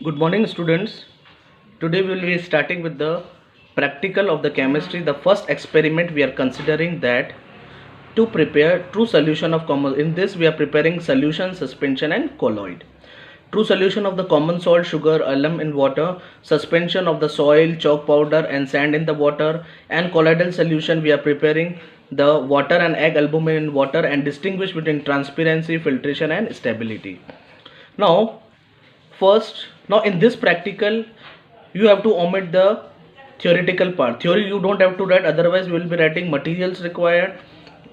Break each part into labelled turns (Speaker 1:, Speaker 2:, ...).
Speaker 1: Good morning, students. Today we will be starting with the practical of the chemistry. The first experiment we are considering that to prepare true solution of common. In this we are preparing solution, suspension and colloid. True solution of the common salt, sugar, alum in water, suspension of the soil, chalk powder and sand in the water, and colloidal solution we are preparing the water and egg albumin in water and distinguish between transparency, filtration and stability. Now in this practical you have to omit the theoretical part. Theory you don't have to write, otherwise we will be writing materials required,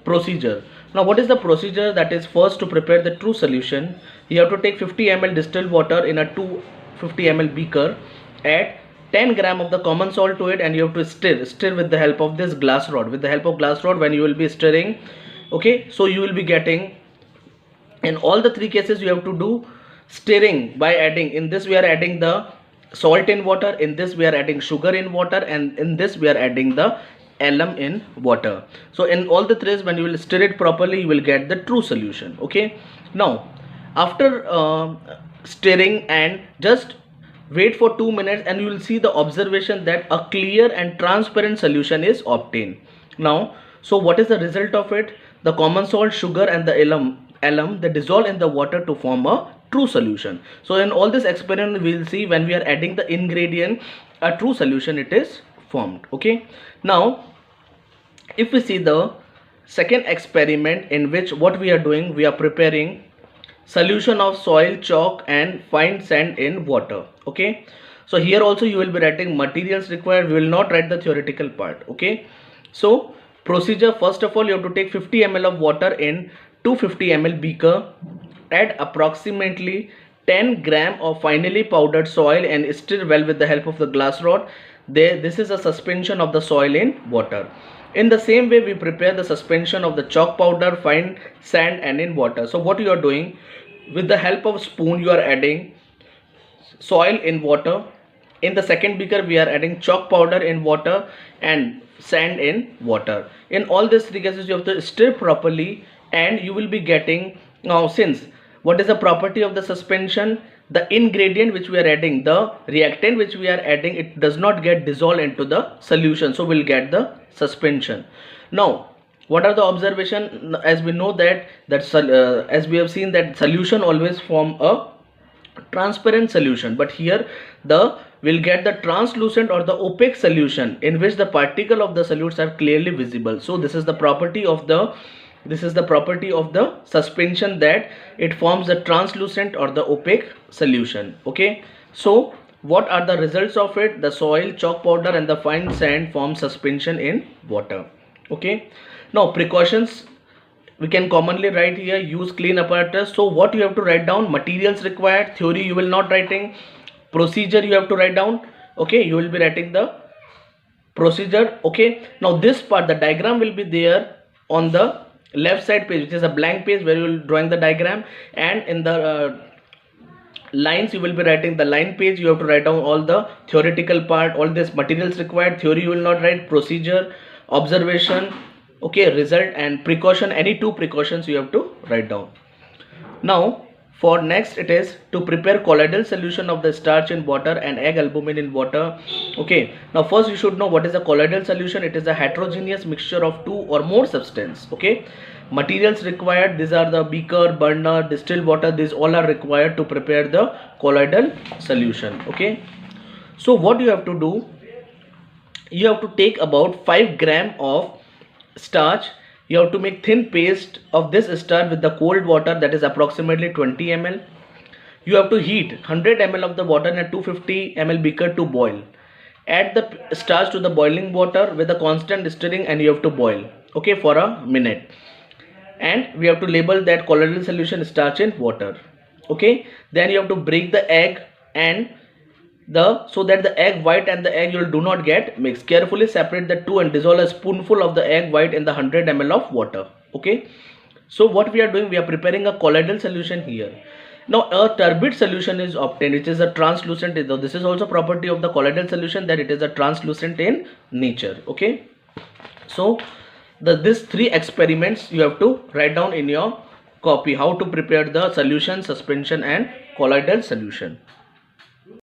Speaker 1: procedure. Now what is the procedure? That is, first, to prepare the true solution you have to take 50 ml distilled water in a 250 ml beaker, add 10 gram of the common salt to it, and you have to stir with the help of this glass rod. With the help of glass rod, when you will be stirring, okay, so you will be getting, in all the three cases you have to do stirring by adding. In this we are adding the salt in water, in this we are adding sugar in water, and in this we are adding the alum in water. So in all the three, when you will stir it properly, you will get the true solution. Okay, now after stirring, and just wait for 2 minutes, and you will see the observation that a clear and transparent solution is obtained. Now, so what is the result of it? The common salt, sugar and the alum, they dissolve in the water to form a true solution. So in all this experiment we will see, when we are adding the ingredient, a true solution it is formed. Okay, now if we see the second experiment, in which what we are doing, we are preparing solution of soil, chalk and fine sand in water. Okay, so here also you will be writing materials required. We will not write the theoretical part. Okay, so procedure: first of all, you have to take 50 ml of water in 250 ml beaker, add approximately 10 gram of finely powdered soil and stir well with the help of the glass rod. This is a suspension of the soil in water. In the same way, we prepare the suspension of the chalk powder, fine sand and in water. So what you are doing, with the help of spoon you are adding soil in water. In the second beaker we are adding chalk powder in water and sand in water. In all these three cases you have to stir properly, and you will be getting, now since what is the property of the suspension, the ingredient which we are adding, the reactant which we are adding, it does not get dissolved into the solution, so we'll get the suspension. Now what are the observation? As we know that as we have seen that solution always form a transparent solution, but here we'll get the translucent or the opaque solution, in which the particle of the solutes are clearly visible. So this is the property of the suspension, that it forms the translucent or the opaque solution. Okay, so what are the results of it? The soil, chalk powder and the fine sand form suspension in water. Okay, now precautions we can commonly write here: use clean apparatus. So what you have to write down? Materials required. Theory you will not writing. Procedure you have to write down. Okay, you will be writing the procedure. Okay, now this part, the diagram will be there on the left side page, which is a blank page where you will drawing the diagram, and in the lines you will be writing the line page. You have to write down all the theoretical part, all this materials required. Theory you will not write. Procedure, observation, okay, result and precaution, any two precautions you have to write down. Now for next, it is to prepare colloidal solution of the starch in water and egg albumin in water. Okay, now first you should know what is a colloidal solution. It is a heterogeneous mixture of two or more substance. Okay, materials required, these are the beaker, burner, distilled water, these all are required to prepare the colloidal solution. Okay, so what you have to do, you have to take about 5 gram of starch. You have to make thin paste of this starch with the cold water, that is approximately 20 ml. You have to heat 100 ml of the water in a 250 ml beaker to boil. Add the starch to the boiling water with a constant stirring, and you have to boil, okay, for a minute. And we have to label that colloidal solution starch in water. Okay, then you have to break the egg and so that the egg white and the egg yolk do not get mixed. Carefully separate the two and dissolve a spoonful of the egg white in the 100 ml of water. Okay, so what we are doing, we are preparing a colloidal solution here. Now a turbid solution is obtained, which is a translucent. This is also property of the colloidal solution, that it is a translucent in nature. Okay, so these three experiments you have to write down in your copy, how to prepare the solution, suspension and colloidal solution.